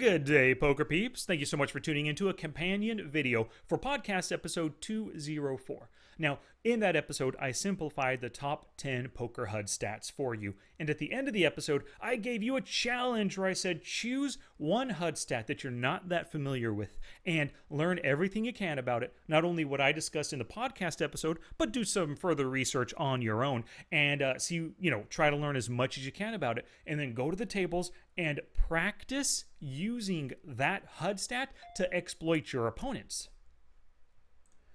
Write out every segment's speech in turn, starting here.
Good day, poker peeps. Thank you so much for tuning into a companion video for podcast episode 204. Now, in that episode, I simplified the top 10 poker HUD stats for you. And at the end of the episode, I gave you a challenge where I said choose one HUD stat that you're not that familiar with and learn everything you can about it. Not only what I discussed in the podcast episode, but do some further research on your own and try to learn as much as you can about it. And then go to the tables and practice using that HUD stat to exploit your opponents.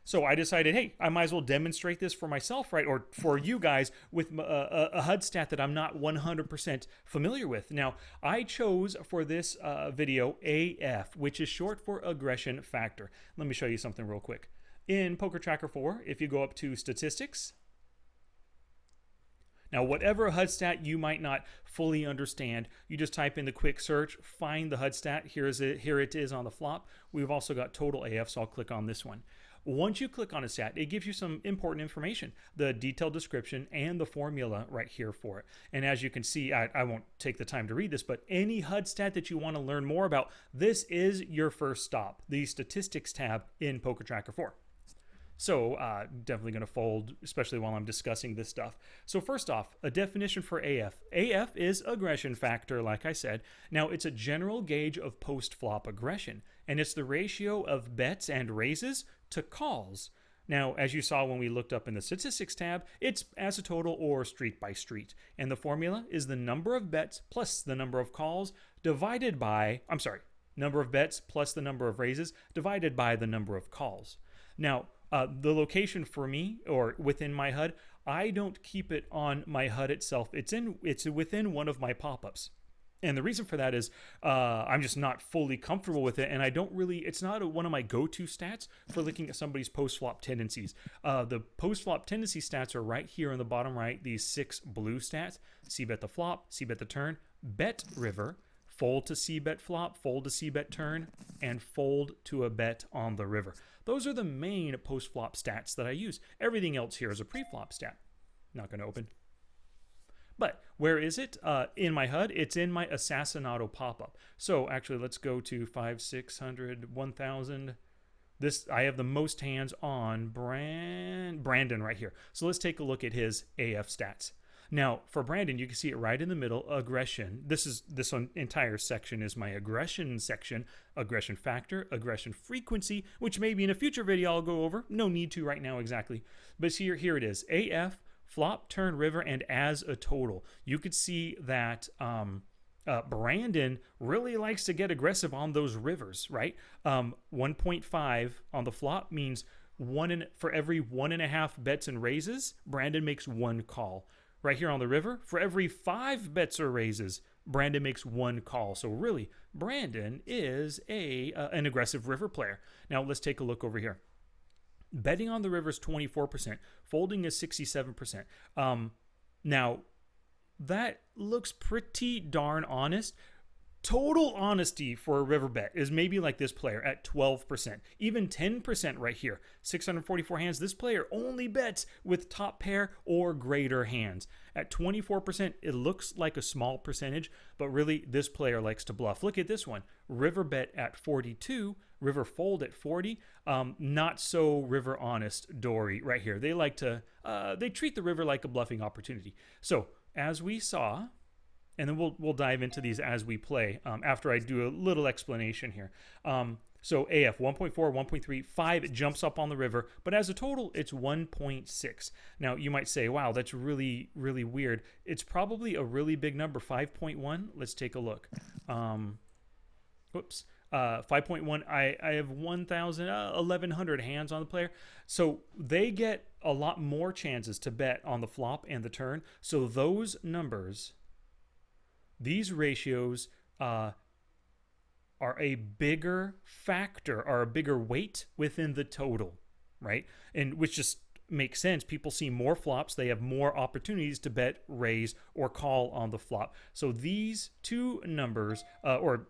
So I decided, hey, I might as well demonstrate this for myself, right? Or for you guys with a HUD stat that I'm not 100% familiar with. Now, I chose for this video AF, which is short for aggression factor. Let me show you something real quick. In Poker Tracker 4, if you go up to statistics, now, whatever HUD stat you might not fully understand, you just type in the quick search, find the HUD stat. Here it is on the flop. We've also got total AF, so I'll click on this one. Once you click on a stat, it gives you some important information, the detailed description and the formula right here for it. And as you can see, I won't take the time to read this, but any HUD stat that you want to learn more about, this is your first stop, the statistics tab in Poker Tracker 4. So definitely going to fold, especially while I'm discussing this stuff. So first off, a definition for AF. AF is aggression factor, like I said. Now, it's a general gauge of post-flop aggression, and it's the ratio of bets and raises to calls. Now, as you saw when we looked up in the statistics tab, it's as a total or street by street. And the formula is the number of bets plus the number of calls divided by, number of bets plus the number of raises divided by the number of calls. Now, the location for me, or within my HUD, I don't keep it on my HUD itself. It's within one of my pop-ups. And the reason for that is I'm just not fully comfortable with it, and it's not one of my go-to stats for looking at somebody's post-flop tendencies. The post-flop tendency stats are right here in the bottom right, these 6 blue stats. C-bet the flop, C-bet the turn, bet river, fold to C-bet flop, fold to C-bet turn, and fold to a bet on the river. Those are the main post-flop stats that I use. Everything else here is a pre-flop stat. Not going to open. But where is it? In my HUD, it's in my Assassinato pop-up. So actually, let's go to 500, 600, 1000. I have the most hands on Brandon right here. So let's take a look at his AF stats. Now, for Brandon, you can see it right in the middle, aggression. This entire section is my aggression section, aggression factor, aggression frequency, which maybe in a future video I'll go over. No need to right now exactly. But here it is, AF, flop, turn, river, and as a total. You could see that Brandon really likes to get aggressive on those rivers, right? 1.5 on the flop means for every 1.5 bets and raises, Brandon makes 1 call. Right here on the river, for every 5 bets or raises, Brandon makes 1 call. So really, Brandon is an aggressive river player. Now let's take a look over here. Betting on the river is 24%. Folding is 67%. Now, that looks pretty darn honest. Total honesty for a river bet is maybe like this player at 12%, even 10% right here. 644 hands, this player only bets with top pair or greater hands. At 24%, it looks like a small percentage, but really this player likes to bluff. Look at this one, river bet at 42, river fold at 40. Not so river honest Dory right here. They like to, they treat the river like a bluffing opportunity. So as we saw, and then we'll dive into these as we play after I do a little explanation here. So AF 1.4, 1.3, 5, it jumps up on the river, but as a total, it's 1.6. Now, you might say, wow, that's really, really weird. It's probably a really big number, 5.1. Let's take a look. 5.1, I have 1,100 hands on the player. So they get a lot more chances to bet on the flop and the turn. So those numbers, these ratios are a bigger factor, are a bigger weight within the total, right? And which just makes sense. People see more flops. They have more opportunities to bet, raise, or call on the flop. So these two numbers, or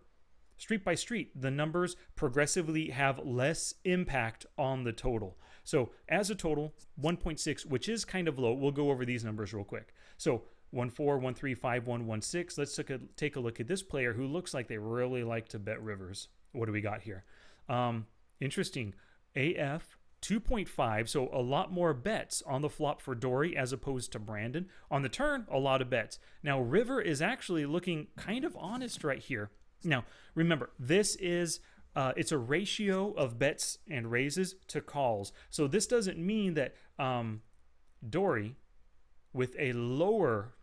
street by street, the numbers progressively have less impact on the total. So as a total, 1.6, which is kind of low. We'll go over these numbers real quick. So 1-4, 1-3, 5-1, 1-6. Let's take a look at this player who looks like they really like to bet rivers. What do we got here? Interesting. AF 2.5, so a lot more bets on the flop for Dory as opposed to Brandon. On the turn, a lot of bets. Now, River is actually looking kind of honest right here. Now, remember, this is it's a ratio of bets and raises to calls. So this doesn't mean that Dory with a lower,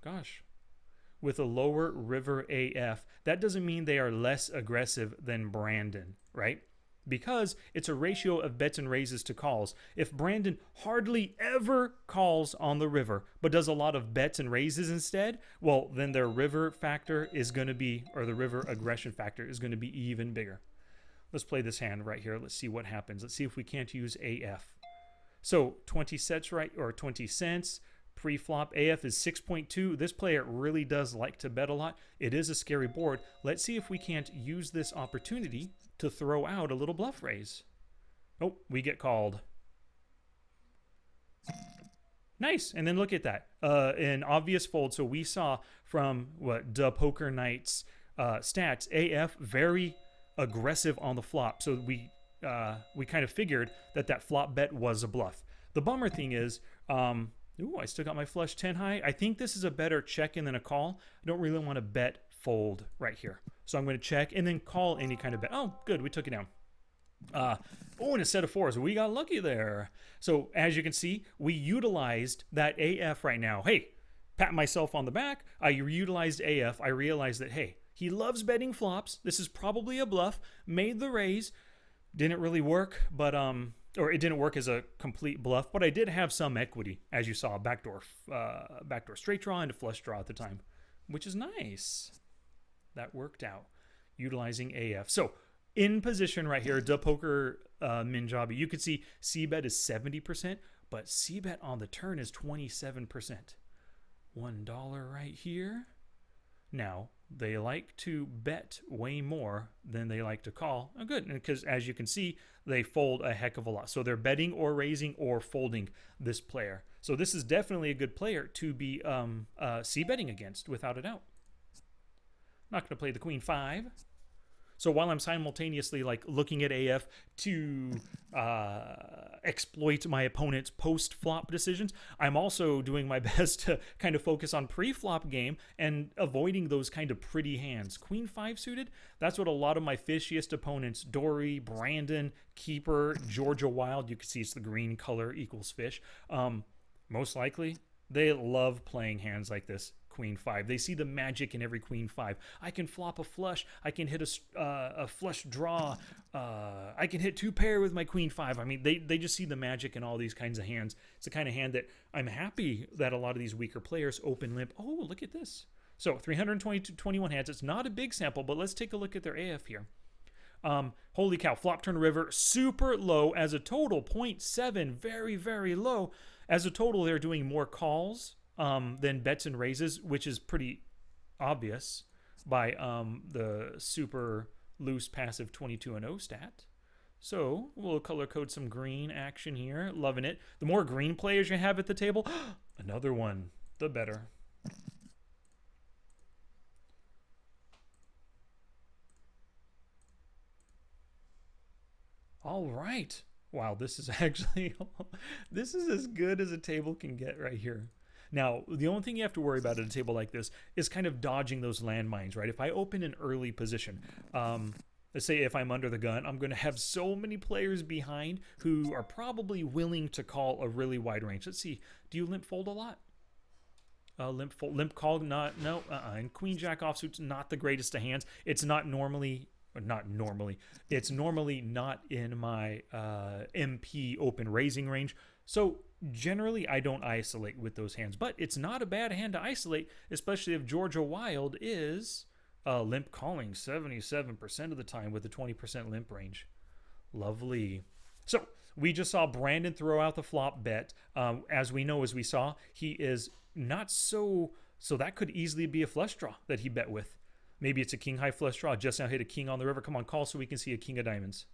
with a lower River AF, that doesn't mean they are less aggressive than Brandon, right? Because it's a ratio of bets and raises to calls. If Brandon hardly ever calls on the river, but does a lot of bets and raises instead, well, then their river factor is going to be, or the river aggression factor is going to be even bigger. Let's play this hand right here. Let's see what happens. Let's see if we can't use AF. So 20 cents, right, or 20 cents. Pre-flop AF is 6.2. This player really does like to bet a lot. It is a scary board. Let's see if we can't use this opportunity to throw out a little bluff raise. Oh, we get called. Nice. And then look at that. An obvious fold. So we saw from what the Poker Nights stats, AF very aggressive on the flop. So we kind of figured that flop bet was a bluff. The bummer thing is, ooh, I still got my flush 10 high. I think this is a better check-in than a call. I don't really want to bet fold right here. So I'm going to check and then call any kind of bet. Oh, good. We took it down. Oh, and a set of fours. We got lucky there. So as you can see, we utilized that AF right now. Hey, pat myself on the back. I utilized AF. I realized that, hey, he loves betting flops. This is probably a bluff. Made the raise. Didn't really work, but or it didn't work as a complete bluff, but I did have some equity, as you saw, backdoor straight draw and a flush draw at the time, which is nice. That worked out, utilizing AF. So in position right here, the Poker Minjabi, you can see C-bet is 70%, but C-bet on the turn is 27%. $1 right here. Now, they like to bet way more than they like to call. Oh, good, because as you can see, they fold a heck of a lot. So they're betting or raising or folding this player. So this is definitely a good player to be C-betting against, without a doubt. Not going to play the Queen 5. So while I'm simultaneously like looking at AF to exploit my opponent's post-flop decisions, I'm also doing my best to kind of focus on pre-flop game and avoiding those kind of pretty hands. Queen 5 suited, that's what a lot of my fishiest opponents, Dory, Brandon, Keeper, Georgia Wild, you can see it's the green color equals fish, most likely they love playing hands like this. Queen 5. They see the magic in every Queen 5. I can flop a flush. I can hit a flush draw. I can hit 2 pair with my Queen 5. I mean, they just see the magic in all these kinds of hands. It's the kind of hand that I'm happy that a lot of these weaker players open limp. Oh, look at this. So 321 hands. It's not a big sample, but let's take a look at their AF here. Holy cow. Flop turn river super low as a total. 0.7. Very, very low. As a total, they're doing more calls than bets and raises, which is pretty obvious by the super loose passive 22-0 stat. So we'll color code some green action here. Loving it. The more green players you have at the table, another one, the better. All right. Wow, this is actually, this is as good as a table can get right here. Now, the only thing you have to worry about at a table like this is kind of dodging those landmines, right? If I open an early position, let's say if I'm under the gun, I'm going to have so many players behind who are probably willing to call a really wide range. Let's see. Do you limp fold a lot? Limp call, not, no. And Queen Jack offsuit's not the greatest of hands. It's not normally... It's normally not in my MP open raising range. So generally I don't isolate with those hands, but it's not a bad hand to isolate, especially if Georgia Wild is limp calling 77% of the time with a 20% limp range. Lovely. So we just saw Brandon throw out the flop bet. As we know, as we saw, he is not so that could easily be a flush draw that he bet with. Maybe it's a king high flush draw. Just now hit a king on the river. Come on, call so we can see a king of diamonds.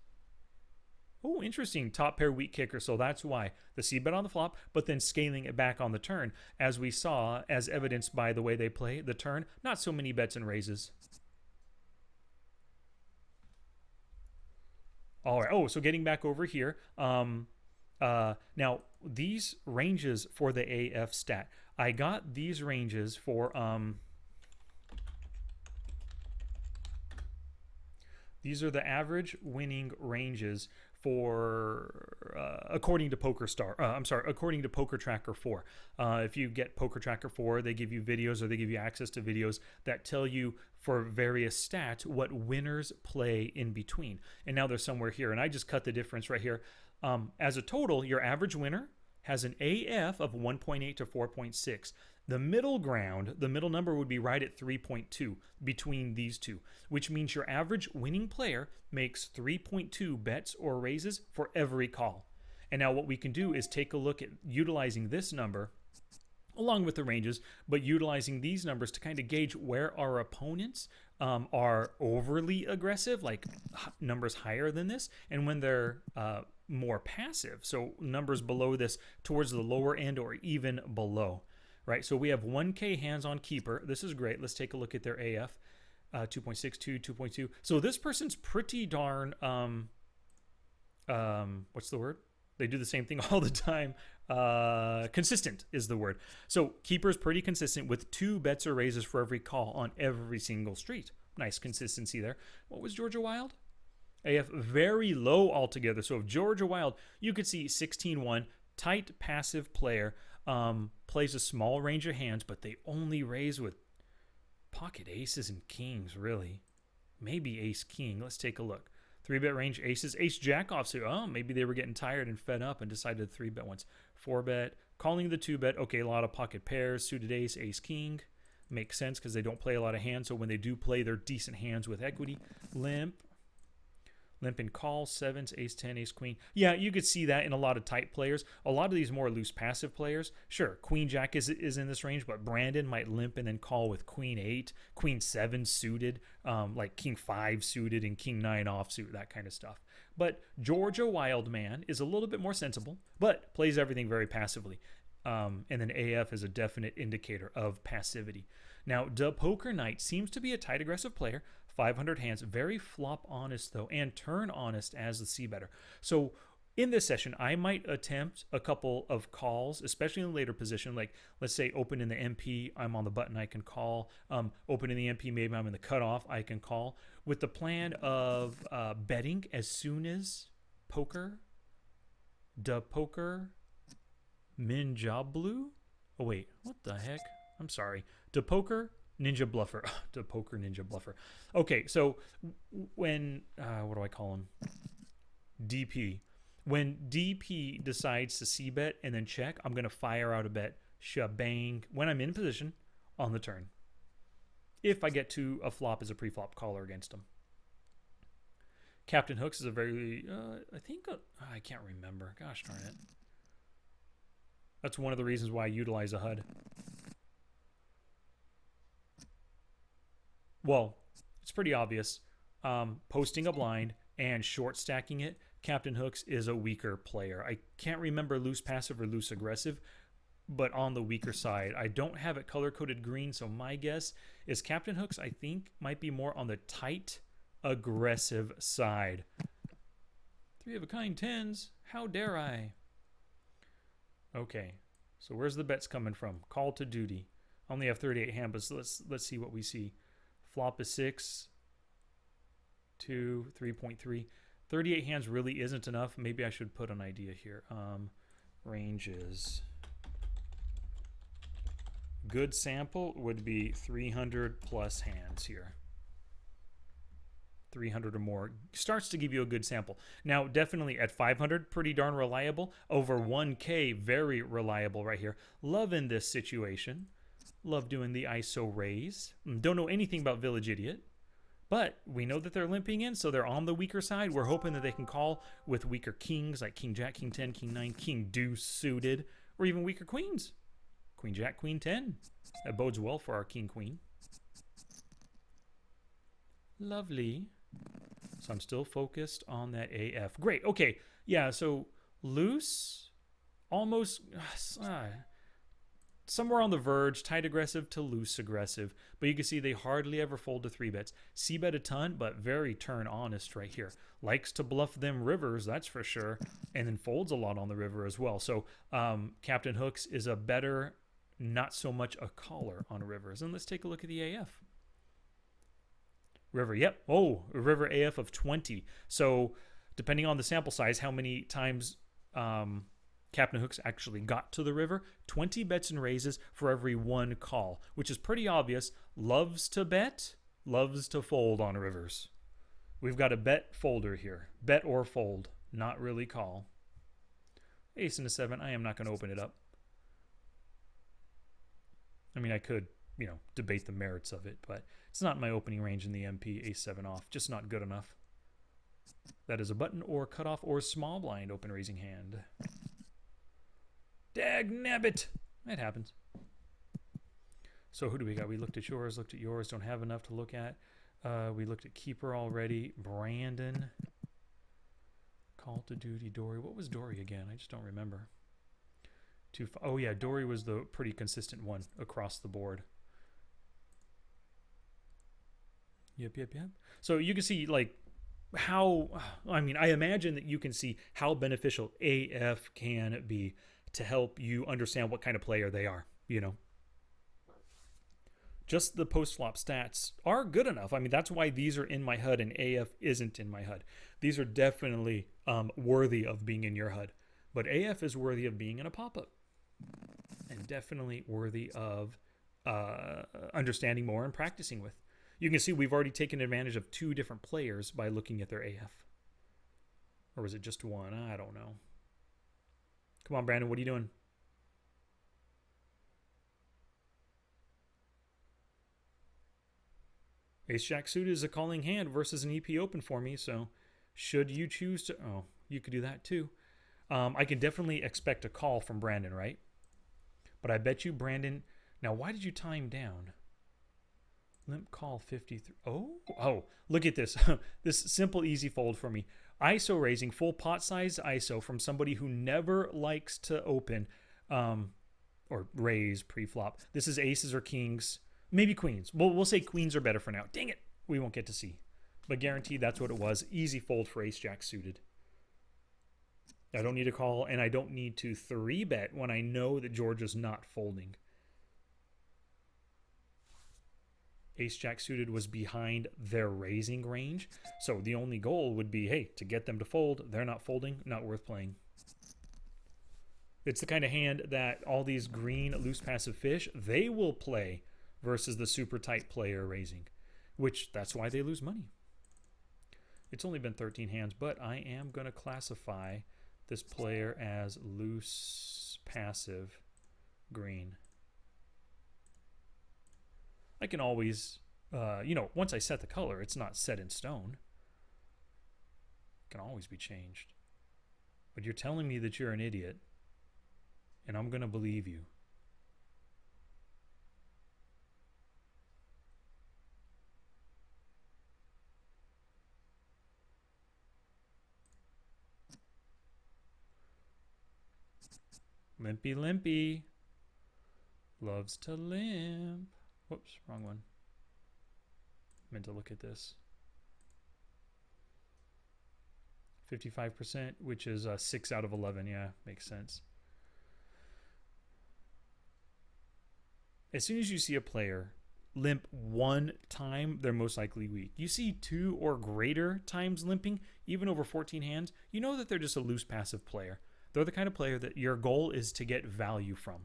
Oh, interesting. Top pair weak kicker. So that's why the C bet on the flop, but then scaling it back on the turn, as we saw, as evidenced by the way they play the turn. Not so many bets and raises. All right. Oh, so getting back over here. Now these ranges for the AF stat. I got these ranges for these are the average winning ranges for according to PokerStar. I'm sorry, according to Poker Tracker 4. If you get Poker Tracker 4, they give you videos or they give you access to videos that tell you for various stats what winners play in between. And now they're somewhere here, and I just cut the difference right here. As a total, your average winner has an AF of 1.8 to 4.6. The middle ground, the middle number would be right at 3.2 between these two, which means your average winning player makes 3.2 bets or raises for every call. And now what we can do is take a look at utilizing this number along with the ranges, but utilizing these numbers to kind of gauge where our opponents are overly aggressive, like numbers higher than this, and when they're more passive, so numbers below this towards the lower end or even below, right? So we have 1K hands on keeper. This is great. Let's take a look at their AF. 2.62, 2.2. So this person's pretty darn, what's the word? They do the same thing all the time. Consistent is the word. So keeper's pretty consistent with 2 bets or raises for every call on every single street. Nice consistency there. What was Georgia Wild? AF very low altogether. So if Georgia Wild, you could see 16-1, tight passive player, plays a small range of hands, but they only raise with pocket aces and kings, really. Maybe ace king. Let's take a look. 3-bet range aces, ace jack offsuit. Oh, maybe they were getting tired and fed up and decided to 3-bet once. 4-bet, calling the 2-bet. Okay, a lot of pocket pairs, suited ace, ace king. Makes sense because they don't play a lot of hands. So when they do play, they're decent hands with equity. Limp and call, 7s, ace 10, ace queen. Yeah, you could see that in a lot of tight players. A lot of these more loose passive players, sure, queen jack is in this range, but Brandon might limp and then call with queen 8, queen 7 suited, like king 5 suited and king 9 offsuit, that kind of stuff. But Georgia Wildman is a little bit more sensible, but plays everything very passively. And then AF is a definite indicator of passivity. Now, the Poker Knight seems to be a tight aggressive player. 500 hands, very flop honest though, and turn honest as the C-better. So in this session, I might attempt a couple of calls, especially in the later position. Like let's say open in the MP, I'm on the button, I can call. Open in the MP, maybe I'm in the cutoff, I can call. With the plan of betting as soon as poker, the poker, Minjablu. Oh wait, what the heck? I'm sorry. The poker. Ninja Bluffer. To Poker Ninja Bluffer. Okay, so when, what do I call him? DP. When DP decides to C-bet and then check, I'm going to fire out a bet, shabang, when I'm in position on the turn. If I get to a flop as a pre-flop caller against him. Captain Hooks is a very, I think, I can't remember. Gosh darn it. That's one of the reasons why I utilize a HUD. Well, it's pretty obvious. Posting a blind and short stacking it, Captain Hooks is a weaker player. I can't remember loose passive or loose aggressive, but on the weaker side. I don't have it color-coded green, so my guess is Captain Hooks, I think, might be more on the tight, aggressive side. 3 of a kind 10s. How dare I? Okay, so where's the bets coming from? Call to duty. I only have 38 hand, but let's see what we see. Flop is 6, 2, 3.3. 38 hands really isn't enough. Maybe I should put an idea here. Ranges. Good sample would be 300 plus hands here. 300 or more starts to give you a good sample. Now, definitely at 500, pretty darn reliable. Over 1K, very reliable right here. Love in this situation. Love doing the ISO raise. Don't know anything about Village Idiot, but we know that they're limping in, so they're on the weaker side. We're hoping that they can call with weaker kings, like King Jack, King 10, King 9, King Deuce suited, or even weaker queens. Queen Jack, Queen 10. That bodes well for our King Queen. Lovely. So I'm still focused on that AF. Great. Okay. Yeah, so loose, almost somewhere on the verge, tight aggressive to loose aggressive. But you can see they hardly ever fold to 3-bets. C-bet a ton, but very turn honest right here. Likes to bluff them rivers, that's for sure, and then folds a lot on the river as well. So Captain Hooks is a better, not so much a caller on rivers. And let's take a look at the AF. River, yep. Oh, a river AF of 20. So depending on the sample size, how many times Captain Hooks actually got to the river, 20 bets and raises for every 1 call, which is pretty obvious. Loves to bet, loves to fold on rivers. We've got a bet folder here. Bet or fold, not really call. Ace and a 7, I am not going to open it up. I mean, I could, debate the merits of it, but it's not my opening range in the MP. Ace 7 off, just not good enough. That is a button or cutoff or small blind open raising hand. Dag nabbit! That happens. So who do we got? We looked at yours, don't have enough to look at. We looked at keeper already. Brandon. Call to duty, Dory. What was Dory again? I just don't remember. Oh yeah, Dory was the pretty consistent one across the board. Yep. So you can see how, I imagine that you can see how beneficial AF can be to help you understand what kind of player they are, Just the post-flop stats are good enough. That's why these are in my HUD and AF isn't in my HUD. These are definitely worthy of being in your HUD. But AF is worthy of being in a pop-up. And definitely worthy of understanding more and practicing with. You can see we've already taken advantage of 2 different players by looking at their AF. Or was it just 1? I don't know. Come on, Brandon, what are you doing? Ace-Jack suited is a calling hand versus an EP open for me, so should you choose to... Oh, you could do that too. I can definitely expect a call from Brandon, right? But I bet you Brandon... Now, why did you time down? Limp call 53. Oh, look at this. This simple, easy fold for me. ISO raising, full pot size ISO from somebody who never likes to open or raise pre-flop. This is aces or kings, maybe queens. We'll say queens are better for now. Dang it, we won't get to see. But guaranteed that's what it was. Easy fold for ace-jack suited. I don't need to call, and I don't need to 3-bet when I know that Georgia's not folding. Ace-Jack suited was behind their raising range. So the only goal would be, hey, to get them to fold. They're not folding, not worth playing. It's the kind of hand that all these green loose passive fish, they will play versus the super tight player raising, which that's why they lose money. It's only been 13 hands, but I am going to classify this player as loose passive green. I can always, once I set the color, it's not set in stone. It can always be changed. But you're telling me that you're an idiot, and I'm going to believe you. Limpy Limpy loves to limp. Whoops, wrong one. Meant to look at this. 55%, which is 6 out of 11. Yeah, makes sense. As soon as you see a player limp 1 time, they're most likely weak. You see 2 or greater times limping, even over 14 hands, you know that they're just a loose passive player. They're the kind of player that your goal is to get value from.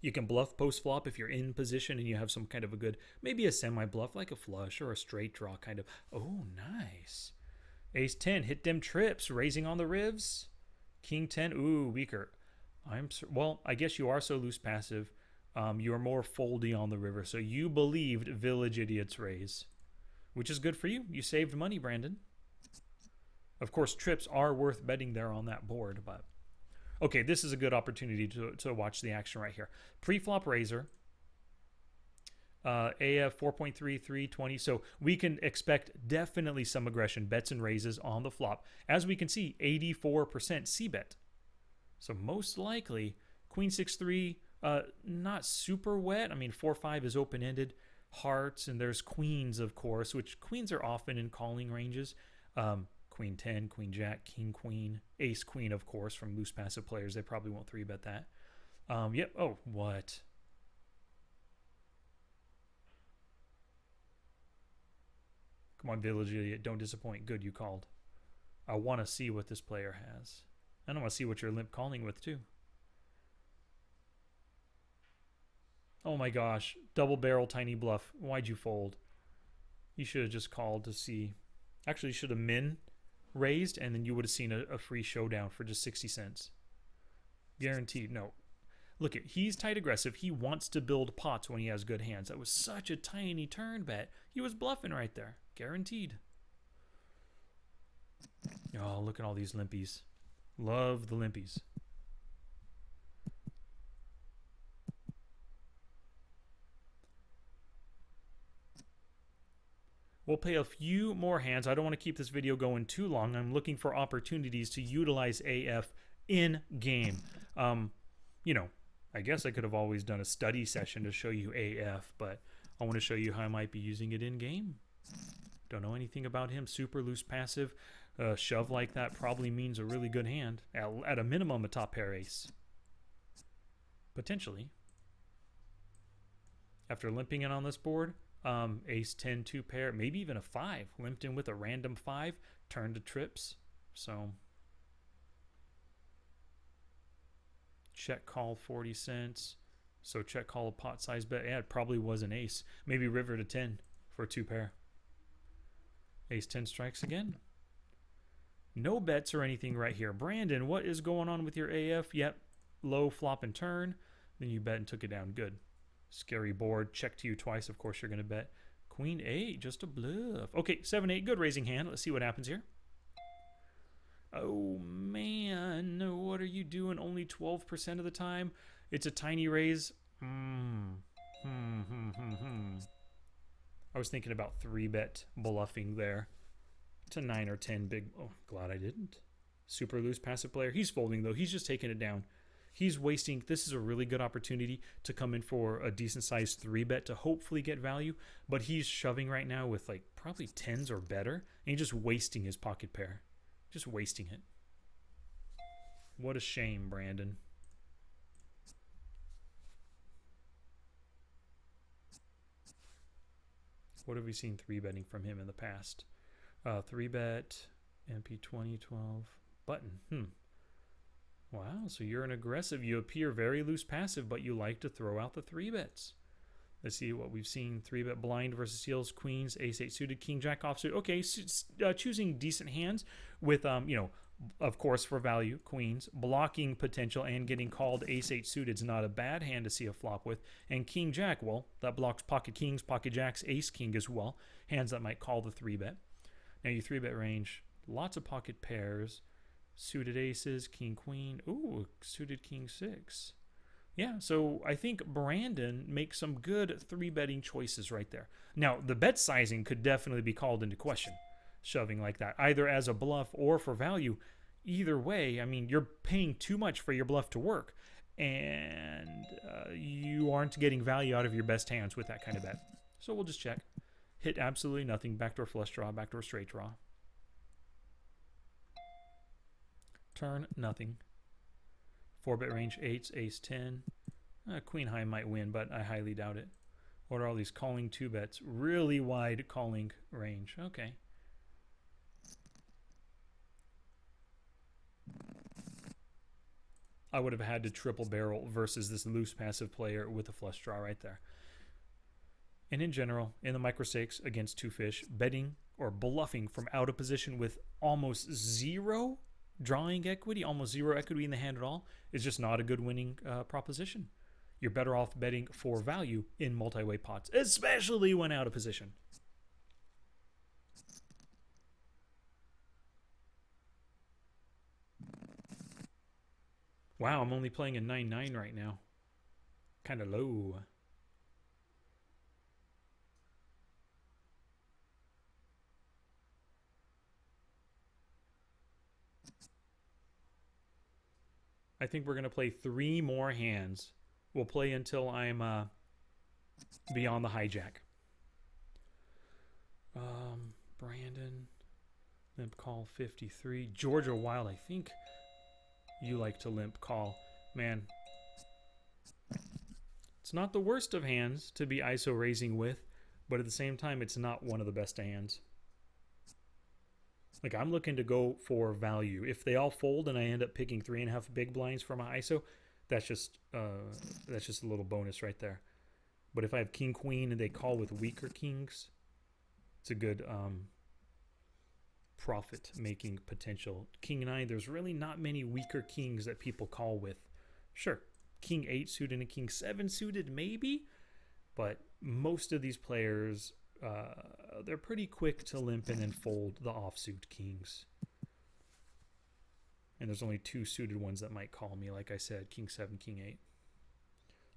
You can bluff post-flop if you're in position and you have some kind of a good, maybe a semi-bluff like a flush or a straight draw kind of. Oh, nice. Ace 10, hit them trips, raising on the rivs. King 10, ooh, weaker. Well, I guess you are so loose passive. You are more foldy on the river, so you believed Village Idiots raise, which is good for you. You saved money, Brandon. Of course, trips are worth betting there on that board, but okay, this is a good opportunity to watch the action right here. Pre-flop raiser. AF 4.3, 320. So we can expect definitely some aggression, bets and raises on the flop. As we can see, 84% C bet. So most likely, Queen 6-3, not super wet. I mean, 4-5 is open-ended. Hearts, and there's queens, of course, which queens are often in calling ranges. Queen 10, Queen Jack, King Queen, Ace Queen, of course, from loose passive players. They probably won't 3-bet that. Yep. Oh, what? Come on, Village Idiot. Don't disappoint. Good, you called. I want to see what this player has. And I want to see what you're limp calling with, too. Oh my gosh. Double barrel tiny bluff. Why'd you fold? You should have just called to see. Actually, you should have min raised, and then you would have seen a free showdown for just 60 cents. Guaranteed. No. Look at, he's tight aggressive. He wants to build pots when he has good hands. That was such a tiny turn bet. He was bluffing right there. Guaranteed. Oh, look at all these limpies. Love the limpies. We'll play a few more hands. I don't want to keep this video going too long. I'm looking for opportunities to utilize AF in game. You know, I guess I could have always done a study session to show you AF, but I want to show you how I might be using it in game. Don't know anything about him. Super loose passive. Shove like that probably means a really good hand. At a minimum, a top pair ace. Potentially. After limping in on this board, ace 10, 2 pair, maybe even a 5. Limped in with a random 5, turned to trips. So, check call 40 cents. So check call a pot size bet. Yeah, it probably was an ace. Maybe river to 10 for a 2 pair. Ace 10 strikes again. No bets or anything right here. Brandon, what is going on with your AF? Yep, low flop and turn. Then you bet and took it down. Good. Scary board. Check to you twice. Of course, you're going to bet. Queen 8, just a bluff. Okay, 7-8, good raising hand. Let's see what happens here. Oh, man. What are you doing? Only 12% of the time? It's a tiny raise. I was thinking about 3-bet bluffing there. To 9 or 10 big. Oh, glad I didn't. Super loose passive player. He's folding, though. He's just taking it down. He's wasting. This is a really good opportunity to come in for a decent sized 3-bet to hopefully get value. But he's shoving right now with like probably 10s or better. And he's just wasting his pocket pair. Just wasting it. What a shame, Brandon. What have we seen 3-betting from him in the past? 3-bet, MP 2012, button. Wow, so you're an aggressive. You appear very loose passive, but you like to throw out the 3-bets. Let's see what we've seen. 3-bet blind versus seals, queens, ace 8 suited, king jack offsuit. Okay, so, choosing decent hands with, you know, of course for value, queens, blocking potential and getting called ace 8 suited is not a bad hand to see a flop with. And king jack, well, that blocks pocket kings, pocket jacks, ace king as well. Hands that might call the 3-bet. Now you 3-bet range, lots of pocket pairs, suited aces, king, queen. Ooh, suited king 6. Yeah, so I think Brandon makes some good 3-betting choices right there. Now, the bet sizing could definitely be called into question, shoving like that, either as a bluff or for value. Either way, I mean, you're paying too much for your bluff to work, and you aren't getting value out of your best hands with that kind of bet. So we'll just check. Hit absolutely nothing. Backdoor flush draw, backdoor straight draw. Turn, nothing. 4-bet range, 8s, ace 10. Queen high might win, but I highly doubt it. What are all these calling 2-bets? Really wide calling range. Okay. I would have had to triple barrel versus this loose passive player with a flush draw right there. And in general, in the micro stakes against 2 fish, betting or bluffing from out of position with almost 0 drawing equity, almost 0 equity in the hand at all, is just not a good winning proposition. You're better off betting for value in multi-way pots, especially when out of position. Wow, I'm only playing a 9-9 right now. Kind of low. I think we're going to play 3 more hands. We'll play until I'm beyond the hijack. Brandon, limp call 53. Georgia Wild, I think you like to limp call. Man, it's not the worst of hands to be ISO raising with, but at the same time, it's not one of the best hands. Like, I'm looking to go for value. If they all fold and I end up picking 3.5 big blinds for my ISO, that's just a little bonus right there. But if I have king queen and they call with weaker kings, it's a good profit making potential. King 9, there's really not many weaker kings that people call with. Sure, king 8 suited and king 7 suited maybe, but most of these players, they're pretty quick to limp in and fold the offsuit kings. And there's only 2 suited ones that might call me, like I said, king 7, king 8.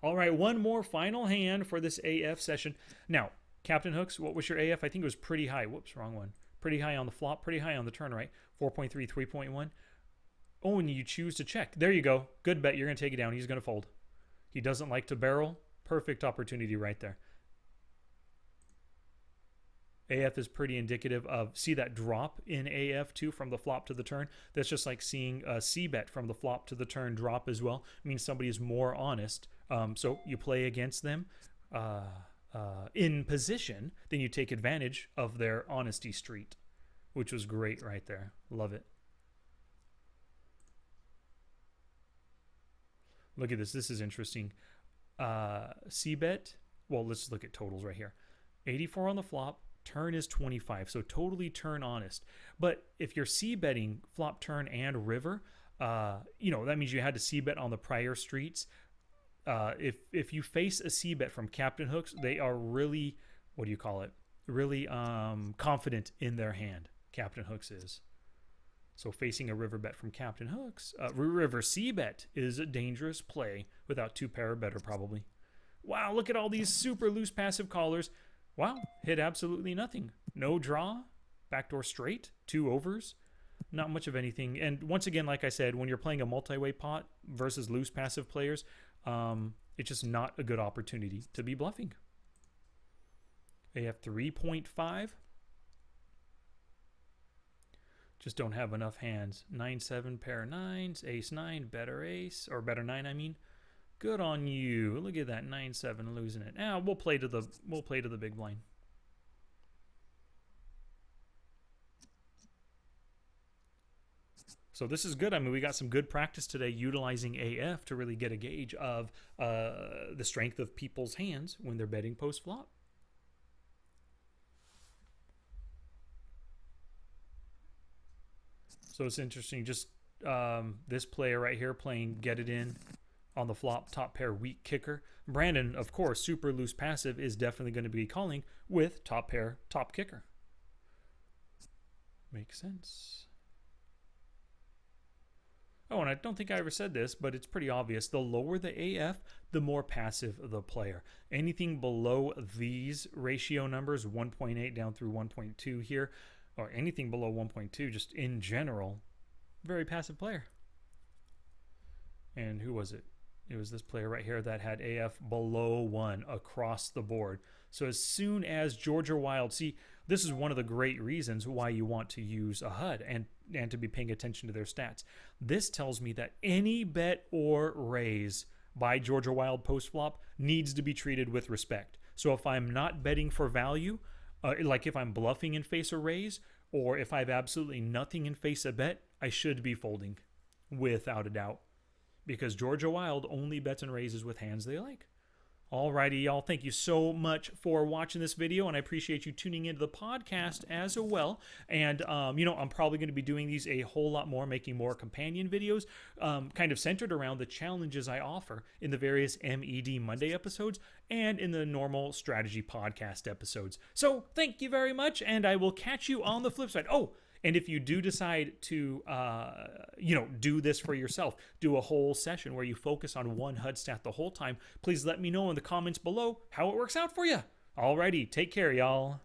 All right, one more final hand for this AF session. Now, Captain Hooks, what was your AF? I think it was pretty high. Whoops, wrong one. Pretty high on the flop, pretty high on the turn, right? 4.3, 3.1. Oh, and you choose to check. There you go. Good bet. You're going to take it down. He's going to fold. He doesn't like to barrel. Perfect opportunity right there. AF is pretty indicative of, see that drop in AF too from the flop to the turn? That's just like seeing a C-bet from the flop to the turn drop as well. It means somebody is more honest. So you play against them in position, then you take advantage of their honesty street, which was great right there. Love it. Look at this. This is interesting. C-bet. Well, let's look at totals right here. 84 on the flop. Turn is 25, so totally turn honest. But if you're C-betting flop, turn, and river, you know, that means you had to C-bet on the prior streets. If you face a C-bet from Captain Hooks, they are really, what do you call it? Really confident in their hand. Captain Hooks is. So facing a river bet from Captain Hooks, river C-bet is a dangerous play without 2 pair or better probably. Wow, look at all these super loose passive callers. Wow, hit absolutely nothing. No draw, backdoor straight, 2 overs, not much of anything. And once again, like I said, when you're playing a multi-way pot versus loose passive players, it's just not a good opportunity to be bluffing. They have 3.5. Just don't have enough hands. 9-7, pair of 9s, ace 9, better ace, or better 9, I mean. Good on you. Look at that 9-7 losing it. Now we'll play to the big blind. So this is good. I mean, we got some good practice today utilizing AF to really get a gauge of the strength of people's hands when they're betting post flop. So it's interesting. Just this player right here playing get it in on the flop, top pair, weak kicker. Brandon, of course, super loose passive, is definitely going to be calling with top pair, top kicker. Makes sense. Oh, and I don't think I ever said this, but it's pretty obvious. The lower the AF, the more passive the player. Anything below these ratio numbers, 1.8 down through 1.2 here, or anything below 1.2, just in general, very passive player. And who was it? It was this player right here that had AF below 1 across the board. So as soon as Georgia Wild, see, this is one of the great reasons why you want to use a HUD and to be paying attention to their stats. This tells me that any bet or raise by Georgia Wild post flop needs to be treated with respect. So if I'm not betting for value, like if I'm bluffing in face a raise, or if I have absolutely nothing in face a bet, I should be folding without a doubt. Because Georgia Wild only bets and raises with hands they like. Alrighty, y'all. Thank you so much for watching this video, and I appreciate you tuning into the podcast as well. And, you know, I'm probably going to be doing these a whole lot more, making more companion videos, kind of centered around the challenges I offer in the various MED Monday episodes and in the normal strategy podcast episodes. So thank you very much, and I will catch you on the flip side. Oh, and if you do decide to, you know, do this for yourself, do a whole session where you focus on one HUD stat the whole time, please let me know in the comments below how it works out for you. Alrighty, take care, y'all.